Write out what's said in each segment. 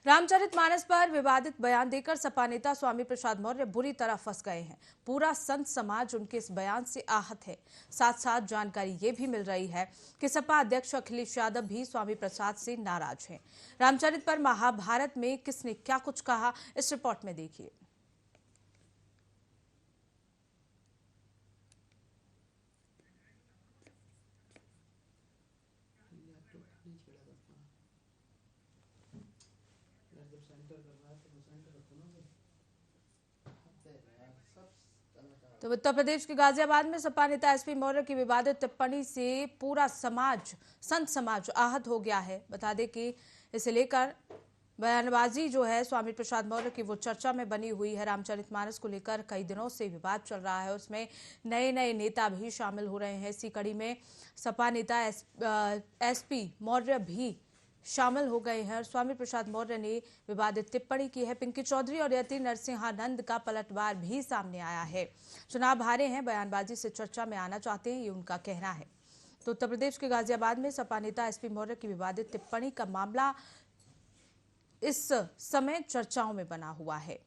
रामचरितमानस पर विवादित बयान देकर सपा नेता स्वामी प्रसाद मौर्य बुरी तरह फंस गए हैं। पूरा संत समाज उनके इस बयान से आहत है। साथ साथ जानकारी ये भी मिल रही है कि सपा अध्यक्ष अखिलेश यादव भी स्वामी प्रसाद से नाराज हैं। रामचरित पर महाभारत में किसने क्या कुछ कहा, इस रिपोर्ट में देखिए। तो उत्तर प्रदेश के गाजियाबाद में सपा नेता एसपी मौर्य की विवादित टिप्पणी से पूरा समाज, संत समाज आहत हो गया है। बता दें कि इसे लेकर बयानबाजी जो है स्वामी प्रसाद मौर्य की वो चर्चा में बनी हुई है। रामचरितमानस को लेकर कई दिनों से विवाद चल रहा है, उसमें नए नए नेता भी शामिल हो रहे हैं। इसी कड़ी में सपा नेता एसपी मौर्य भी शामिल हो गए हैं। स्वामी प्रसाद मौर्य ने विवादित टिप्पणी की है। पिंकी चौधरी और यति नरसिंहानंद का पलटवार भी सामने आया है। चुनाव हारे हैं, बयानबाजी से चर्चा में आना चाहते हैं, ये उनका कहना है। तो उत्तर प्रदेश के गाजियाबाद में सपा नेता एसपी मौर्य की विवादित टिप्पणी का मामला इस समय चर्चाओं में बना हुआ है।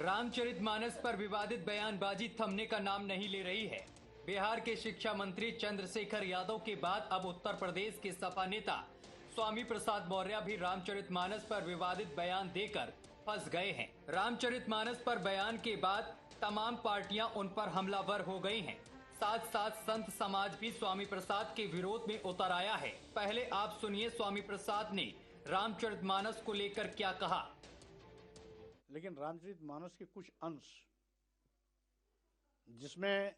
रामचरितमानस पर विवादित बयानबाजी थमने का नाम नहीं ले रही है। बिहार के शिक्षा मंत्री चंद्रशेखर यादव के बाद अब उत्तर प्रदेश के सपा नेता स्वामी प्रसाद मौर्य भी रामचरितमानस पर विवादित बयान देकर फंस गए हैं। रामचरितमानस पर बयान के बाद तमाम पार्टियां उन पर हमलावर हो गई हैं। साथ साथ संत समाज भी स्वामी प्रसाद के विरोध में उतर आया है। पहले आप सुनिए स्वामी प्रसाद ने रामचरितमानस को लेकर क्या कहा। लेकिन रामचरितमानस के कुछ अंश जिसमें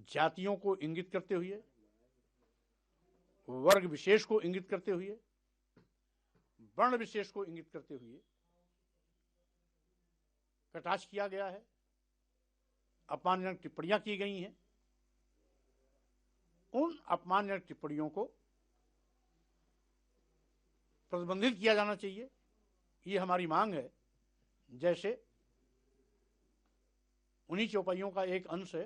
जातियों को इंगित करते हुए, वर्ग विशेष को इंगित करते हुए, वर्ण विशेष को इंगित करते हुए कटाक्ष किया गया है, अपमानजनक टिप्पणियां की गई हैं। उन अपमानजनक टिप्पणियों को प्रतिबंधित किया जाना चाहिए, ये हमारी मांग है। जैसे उन्हीं चौपाइयों का एक अंश है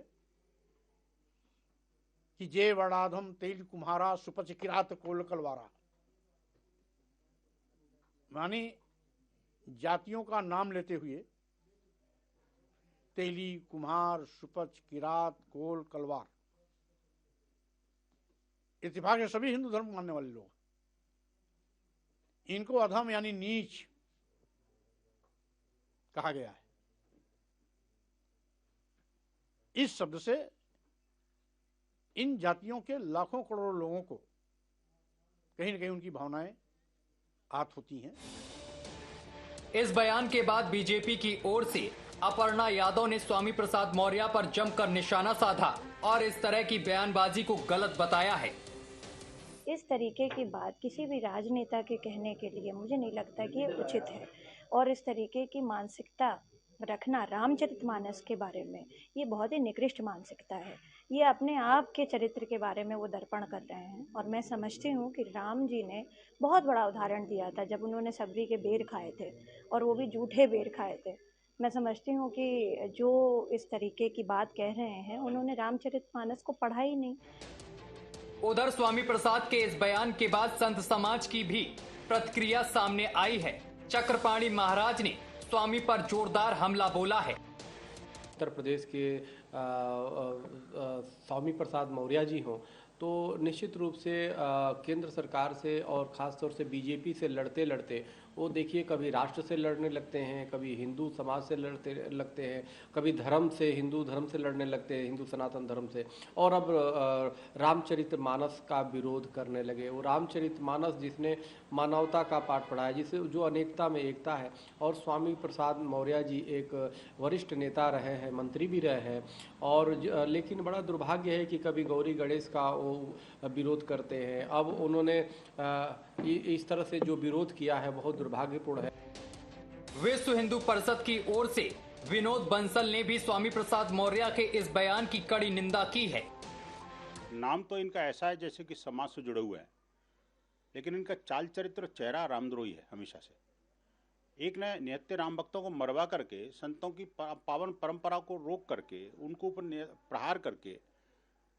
कि जय वड़ाधम तेल कुम्हारा सुपच किरात कोल कलवारा, मानी जातियों का नाम लेते हुए तेली, कुम्हार, सुपच, किरात, कोल, कलवार, इत्तेफाक है सभी हिंदू धर्म मानने वाले लोग, इनको अधम यानी नीच कहा गया है। इस शब्द से इन जातियों के लाखों करोड़ों लोगों को कहीं न कहीं उनकी भावनाएं आहत होती हैं। इस बयान के बाद बीजेपी की ओर से अपर्णा यादव ने स्वामी प्रसाद मौर्य पर जमकर निशाना साधा और इस तरह की बयानबाजी को गलत बताया है। इस तरीके की बात किसी भी राजनेता के कहने के लिए मुझे नहीं लगता कि ये उचित है, और इस तरीके की मानसिकता रखना रामचरितमानस के बारे में ये बहुत ही निकृष्ट मानसिकता है। ये अपने आप के चरित्र के बारे में वो दर्पण कर रहे हैं। और मैं समझती हूँ कि राम जी ने बहुत बड़ा उदाहरण दिया था जब उन्होंने सबरी के बेर खाए थे, और वो भी जूठे बेर खाए थे। मैं समझती हूँ कि जो इस तरीके की बात कह रहे हैं उन्होंने रामचरितमानस को पढ़ा ही नहीं। उधर स्वामी प्रसाद के इस बयान के बाद संत समाज की भी प्रतिक्रिया सामने आई है। चक्रपाणी महाराज ने स्वामी पर जोरदार हमला बोला है। उत्तर प्रदेश के स्वामी प्रसाद मौर्य जी हों तो निश्चित रूप से केंद्र सरकार से और ख़ास तौर से बीजेपी से लड़ते लड़ते वो देखिए कभी राष्ट्र से लड़ने लगते हैं, कभी हिंदू समाज से लड़ते लगते हैं, कभी धर्म से, हिंदू धर्म से लड़ने लगते हैं, हिंदू सनातन धर्म से, और अब रामचरितमानस का विरोध करने लगे। वो रामचरितमानस जिसने मानवता का पाठ पढ़ाया, जिसे जो अनेकता में एकता है, और स्वामी प्रसाद मौर्य जी एक वरिष्ठ नेता रहे हैं, मंत्री भी रहे हैं, और लेकिन बड़ा दुर्भाग्य है कि कभी गौरी गणेश का वो विरोध करते हैं। अब उन्होंने इस तरह से जो विरोध किया है बहुत दुर्भाग्यपूर्ण है। विश्व हिंदू परिषद की ओर से विनोद बंसल ने भी स्वामी प्रसाद मौर्य के इस बयान की कड़ी निंदा की है। नाम तो इनका ऐसा है जैसे कि समाज से जुड़े हुए हैं, लेकिन इनका चाल चरित्र चेहरा रामद्रोही है हमेशा से। एक ने निहत्थे राम भक्तों को मरवा करके, संतों की पावन परंपरा को रोक करके, उनको ऊपर प्रहार करके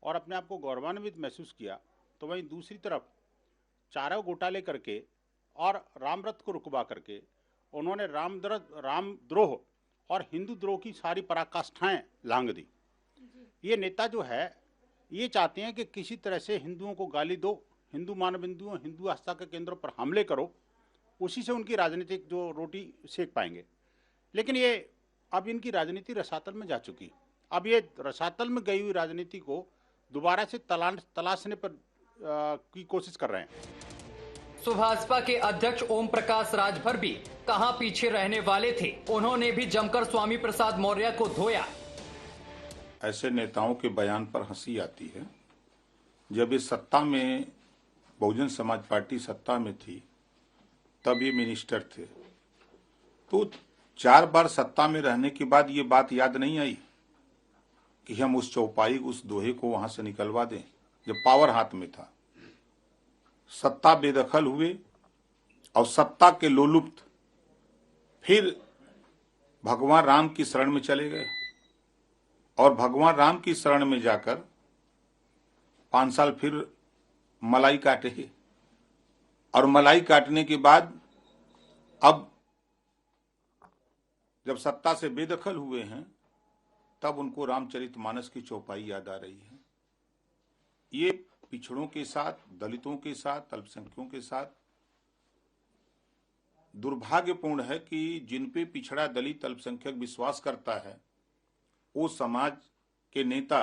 और अपने आप को गौरवान्वित महसूस किया, तो वहीं दूसरी तरफ चारों घोटाले करके और रामरथ को रुकवा करके उन्होंने रामद्रोह और हिंदू द्रोह की सारी पराकाष्ठाएं लांघ दी। ये नेता जो है ये चाहते हैं कि किसी तरह से हिंदुओं को गाली दो, हिंदू मानबिंदुओं, हिंदू आस्था के केंद्रों पर हमले करो, उसी से उनकी राजनीतिक जो रोटी सेक पाएंगे। लेकिन ये अब इनकी राजनीति रसातल में जा चुकी। अब ये रसातल में गई हुई राजनीति को दोबारा से तलाशने पर की कोशिश कर रहे हैं। भाजपा के अध्यक्ष ओम प्रकाश राजभर भी कहां पीछे रहने वाले थे, उन्होंने भी जमकर स्वामी प्रसाद मौर्य को धोया। ऐसे नेताओं के बयान पर हंसी आती है। जब ये सत्ता में, बहुजन समाज पार्टी सत्ता में थी, तब ये मिनिस्टर थे, तो 4 बार सत्ता में रहने के बाद ये बात याद नहीं आई कि हम उस चौपाई, उस दोहे को वहां से निकलवा दें जब पावर हाथ में था। सत्ता बेदखल हुए और सत्ता के लोलुप्त फिर भगवान राम की शरण में चले गए और भगवान राम की शरण में जाकर 5 साल फिर मलाई काटे और मलाई काटने के बाद अब जब सत्ता से बेदखल हुए हैं तब उनको रामचरितमानस की चौपाई याद आ रही है। ये पिछड़ों के साथ, दलितों के साथ, अल्पसंख्यकों के साथ दुर्भाग्यपूर्ण है कि जिन पे पिछड़ा, दलित, अल्पसंख्यक विश्वास करता है, वो समाज के नेता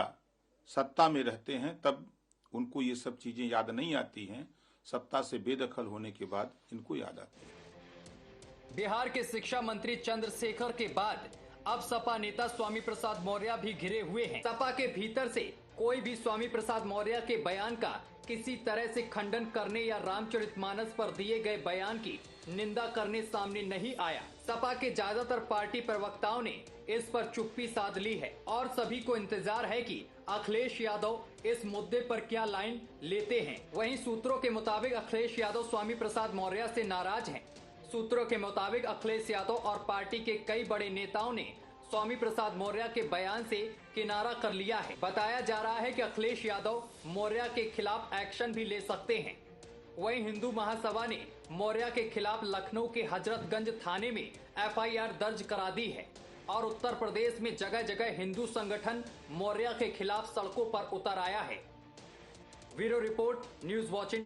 सत्ता में रहते हैं, तब उनको ये सब चीजें याद नहीं आती हैं। सत्ता से बेदखल होने के बाद इनको याद आती है। बिहार के शिक्षा मंत्री चंद्रशेखर के बाद अब सपा नेता स्वामी प्रसाद मौर्य भी घिरे हुए हैं। सपा के भीतर से कोई भी स्वामी प्रसाद मौर्य के बयान का किसी तरह से खंडन करने या रामचरितमानस पर दिए गए बयान की निंदा करने सामने नहीं आया। सपा के ज्यादातर पार्टी प्रवक्ताओं ने इस पर चुप्पी साध ली है और सभी को इंतजार है कि अखिलेश यादव इस मुद्दे पर क्या लाइन लेते हैं। वहीं सूत्रों के मुताबिक अखिलेश यादव स्वामी प्रसाद मौर्य से नाराज हैं। सूत्रों के मुताबिक अखिलेश यादव और पार्टी के कई बड़े नेताओं ने स्वामी प्रसाद मौर्य के बयान से किनारा कर लिया है। बताया जा रहा है कि अखिलेश यादव मौर्य के खिलाफ एक्शन भी ले सकते हैं। वहीं हिंदू महासभा ने मौर्य के खिलाफ लखनऊ के हजरतगंज थाने में FIR दर्ज करा दी है और उत्तर प्रदेश में जगह जगह हिंदू संगठन मौर्य के खिलाफ सड़कों पर उतर आया है। Bureau report, news watching.